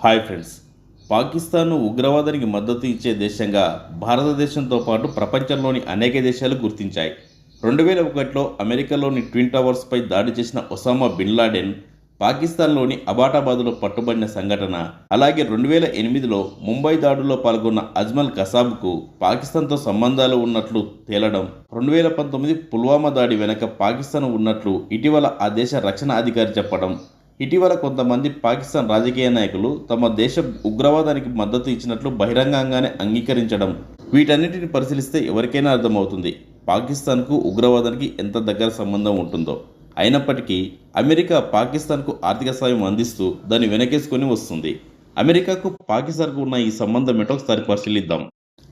Hi friends. పాకిస్తాన్ను ఉగ్రవాదానికి మద్దతు ఇచ్చే దేశంగా భారతదేశంతో పాటు ప్రపంచంలోని అనేక దేశాలు గుర్తించాయి. 2001లో అమెరికాలోని ట్విన్ టవర్స్పై దాడి చేసిన ఒసామా బిన్ లాడెన్ పాకిస్తాన్లోని అబాటాబాద్లో పట్టుబడిన సంఘటన, అలాగే 2008లో ముంబై దాడుల్లో పాల్గొన్న అజ్మల్ కసాబ్కు పాకిస్తాన్తో సంబంధాలు ఉన్నట్లు తేలడం, 2019 పుల్వామా దాడి వెనక పాకిస్తాన్ ఉన్నట్లు ఇటీవల ఆ దేశ రక్షణ అధికారి చెప్పడం, ఇటీవల కొంతమంది పాకిస్తాన్ రాజకీయ నాయకులు తమ దేశ ఉగ్రవాదానికి మద్దతు ఇచ్చినట్లు బహిరంగంగానే అంగీకరించడం, వీటన్నిటిని పరిశీలిస్తే ఎవరికైనా అర్థమవుతుంది పాకిస్తాన్కు ఉగ్రవాదానికి ఎంత దగ్గర సంబంధం ఉంటుందో. అయినప్పటికీ అమెరికా పాకిస్తాన్కు ఆర్థిక సాయం అందిస్తూ దాన్ని వెనకేసుకొని వస్తుంది. అమెరికాకు పాకిస్తాన్కు ఉన్న ఈ సంబంధం ఏంటో ఒకసారి పరిశీలిద్దాం.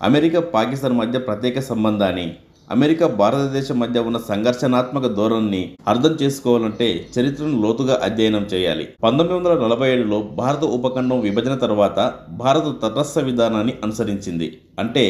అమెరికా పాకిస్తాన్ మధ్య ప్రత్యేక సంబంధాన్ని, అమెరికా భారతదేశం మధ్య ఉన్న సంఘర్షణాత్మక ధోరణిని అర్థం చేసుకోవాలంటే చరిత్రను లోతుగా అధ్యయనం చేయాలి. 1947లో భారత ఉపఖండం విభజన తర్వాత భారత తటస్థ విధానాన్ని అనుసరించింది. అంటే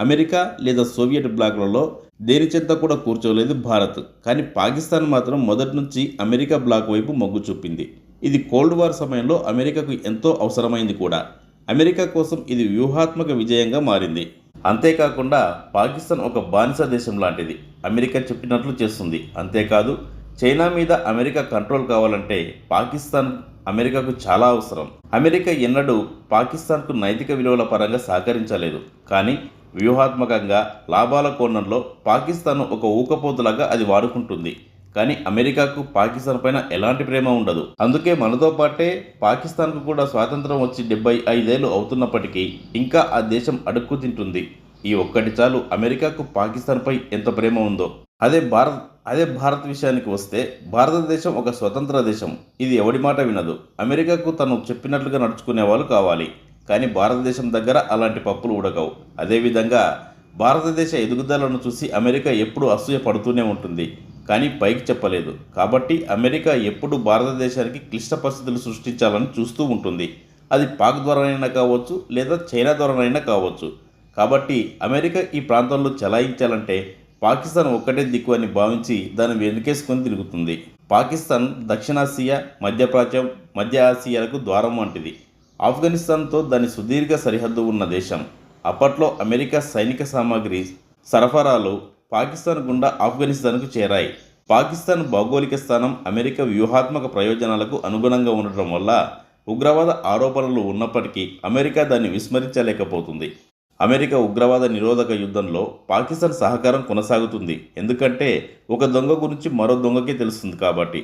అమెరికా లేదా సోవియట్ బ్లాక్లలో దేని చెంత కూడా కూర్చోలేదు భారత్. కానీ పాకిస్తాన్ మాత్రం మొదటి నుంచి అమెరికా బ్లాక్ వైపు మొగ్గు చూపింది. ఇది కోల్డ్ వార్ సమయంలో అమెరికాకు ఎంతో అవసరమైంది కూడా. అమెరికా కోసం ఇది వ్యూహాత్మక విజయంగా మారింది. అంతేకాకుండా పాకిస్తాన్ ఒక బానిస దేశం లాంటిది, అమెరికా చెప్పినట్లు చేస్తుంది. అంతేకాదు, చైనా మీద అమెరికా కంట్రోల్ కావాలంటే పాకిస్తాన్ అమెరికాకు చాలా అవసరం. అమెరికా ఎన్నడూ పాకిస్తాన్కు నైతిక విలువల పరంగా సహకరించలేదు. కానీ వ్యూహాత్మకంగా లాభాల కోణంలో పాకిస్తాన్ ఒక ఊకపోతులాగా అది వాడుకుంటుంది. కానీ అమెరికాకు పాకిస్తాన్ పైన ఎలాంటి ప్రేమ ఉండదు. అందుకే మనతో పాటే పాకిస్తాన్కు కూడా స్వాతంత్రం వచ్చి 75 ఏళ్ళు అవుతున్నప్పటికీ ఇంకా ఆ దేశం అడుక్కు తింటుంది. ఈ ఒక్కటి చాలు అమెరికాకు పాకిస్తాన్పై ఎంత ప్రేమ ఉందో. అదే భారత్ విషయానికి వస్తే, భారతదేశం ఒక స్వతంత్ర దేశం. ఇది ఎవడి మాట వినదు. అమెరికాకు తను చెప్పినట్లుగా నడుచుకునే వాళ్ళు కావాలి. కానీ భారతదేశం దగ్గర అలాంటి పప్పులు ఉడకవు. అదేవిధంగా భారతదేశ ఎదుగుదలను చూసి అమెరికా ఎప్పుడూ అసూయ పడుతూనే ఉంటుంది. కానీ పైకి చెప్పలేదు. కాబట్టి అమెరికా ఎప్పుడు భారతదేశానికి క్లిష్ట పరిస్థితులు సృష్టించాలని చూస్తూ ఉంటుంది. అది పాక్ ద్వారానైనా కావచ్చు, లేదా చైనా ద్వారానైనా కావచ్చు. కాబట్టి అమెరికా ఈ ప్రాంతంలో చలాయించాలంటే పాకిస్తాన్ ఒక్కటే దిక్కు అని భావించి దాన్ని వెనుకేసుకొని తిరుగుతుంది. పాకిస్తాన్ దక్షిణాసియా, మధ్యప్రాచ్యం, మధ్య ఆసియాలకు ద్వారం వంటిది. ఆఫ్ఘనిస్తాన్తో దాని సుదీర్ఘ సరిహద్దు ఉన్న దేశం. అప్పట్లో అమెరికా సైనిక సామాగ్రి సరఫరాలు పాకిస్తాన్ గుండా ఆఫ్ఘనిస్తాన్కు చేరాయి. పాకిస్తాన్ భౌగోళిక స్థానం అమెరికా వ్యూహాత్మక ప్రయోజనాలకు అనుగుణంగా ఉండటం వల్ల ఉగ్రవాద ఆరోపణలు ఉన్నప్పటికీ అమెరికా దాన్ని విస్మరించలేకపోతుంది. అమెరికా ఉగ్రవాద నిరోధక యుద్ధంలో పాకిస్తాన్ సహకారం కొనసాగుతుంది. ఎందుకంటే ఒక దొంగ గురించి మరో దొంగకే తెలుస్తుంది కాబట్టి.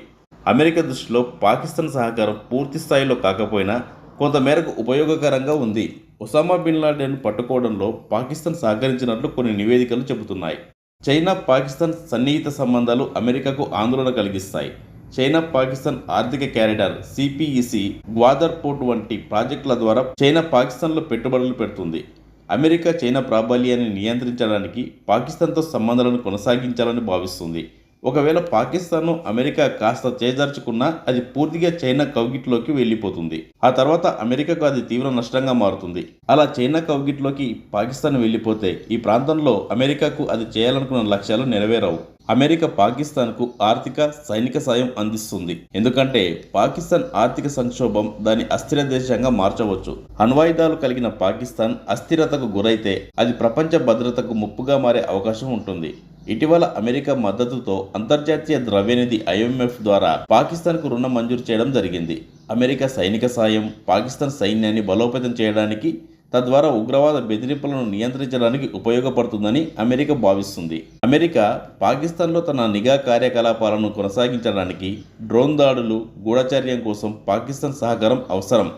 అమెరికా దృష్టిలో పాకిస్తాన్ సహకారం పూర్తి స్థాయిలో కాకపోయినా కొంతమేరకు ఉపయోగకరంగా ఉంది. ఒసామా బిన్ లాడెన్ పట్టుకోవడంలో పాకిస్తాన్ సహకరించినట్లు కొన్ని నివేదికలు చెబుతున్నాయి. చైనా పాకిస్తాన్ సన్నిహిత సంబంధాలు అమెరికాకు ఆందోళన కలిగిస్తాయి. చైనా పాకిస్తాన్ ఆర్థిక కారిడార్ సిపిఇసి, గ్వాదర్ పోర్ట్ వంటి ప్రాజెక్టుల ద్వారా చైనా పాకిస్తాన్లో పెట్టుబడులు పెడుతుంది. అమెరికా చైనా ప్రాబల్యాన్ని నియంత్రించడానికి పాకిస్తాన్తో సంబంధాలను కొనసాగించాలని భావిస్తుంది. ఒకవేళ పాకిస్తాన్ను అమెరికా కాస్త చేజార్చుకున్నా అది పూర్తిగా చైనా కౌగిట్లోకి వెళ్ళిపోతుంది. ఆ తర్వాత అమెరికాకు అది తీవ్ర నష్టంగా మారుతుంది. అలా చైనా కౌగిట్లోకి పాకిస్తాన్ వెళ్ళిపోతే ఈ ప్రాంతంలో అమెరికాకు అది చేయాలనుకున్న లక్ష్యాలు నెరవేరవు. అమెరికా పాకిస్తాన్కు ఆర్థిక, సైనిక సాయం అందిస్తుంది. ఎందుకంటే పాకిస్తాన్ ఆర్థిక సంక్షోభం దాని అస్థిర దేశంగా మార్చవచ్చు. అణ్వాయుధాలు కలిగిన పాకిస్తాన్ అస్థిరతకు గురైతే అది ప్రపంచ భద్రతకు ముప్పుగా మారే అవకాశం ఉంటుంది. ఇటీవల అమెరికా మద్దతుతో అంతర్జాతీయ ద్రవ్యనిధి IMF ద్వారా పాకిస్తాన్కు రుణం మంజూరు చేయడం జరిగింది. అమెరికా సైనిక సాయం పాకిస్తాన్ సైన్యాన్ని బలోపేతం చేయడానికి, తద్వారా ఉగ్రవాద బెదిరింపులను నియంత్రించడానికి ఉపయోగపడుతుందని అమెరికా భావిస్తుంది. అమెరికా పాకిస్తాన్లో తన నిఘా కార్యకలాపాలను కొనసాగించడానికి డ్రోన్ దాడులు, గూఢచర్యం కోసం పాకిస్తాన్ సహకారం అవసరం.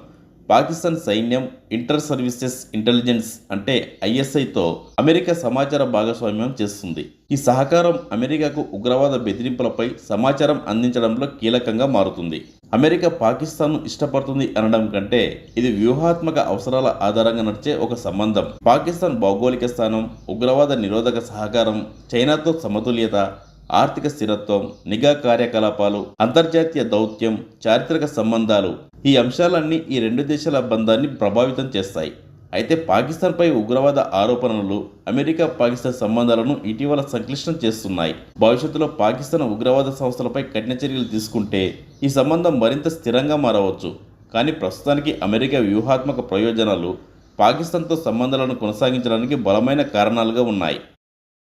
పాకిస్తాన్ సైన్యం ఇంటర్ సర్వీసెస్ ఇంటెలిజెన్స్ అంటే ISIతో అమెరికా సమాచార భాగస్వామ్యం చేస్తుంది. ఈ సహకారం అమెరికాకు ఉగ్రవాద బెదిరింపులపై సమాచారం అందించడంలో కీలకంగా మారుతుంది. అమెరికా పాకిస్తాన్ను ఇష్టపడుతుంది అనడం కంటే ఇది వ్యూహాత్మక అవసరాల ఆధారంగా నడిచే ఒక సంబంధం. పాకిస్తాన్ భౌగోళిక స్థానం, ఉగ్రవాద నిరోధక సహకారం, చైనాతో సమతుల్యత, ఆర్థిక స్థిరత్వం, నిఘా కార్యకలాపాలు, అంతర్జాతీయ దౌత్యం, చారిత్రక సంబంధాలు, ఈ అంశాలన్నీ ఈ రెండు దేశాల బంధాన్ని ప్రభావితం చేస్తాయి. అయితే పాకిస్తాన్పై ఉగ్రవాద ఆరోపణలు అమెరికా పాకిస్తాన్ సంబంధాలను ఇటీవల సంక్లిష్టం చేస్తున్నాయి. భవిష్యత్తులో పాకిస్తాన్ ఉగ్రవాద సంస్థలపై కఠిన చర్యలు తీసుకుంటే ఈ సంబంధం మరింత స్థిరంగా మారవచ్చు. కానీ ప్రస్తుతానికి అమెరికా వ్యూహాత్మక ప్రయోజనాలు పాకిస్తాన్తో సంబంధాలను కొనసాగించడానికి బలమైన కారణాలుగా ఉన్నాయి.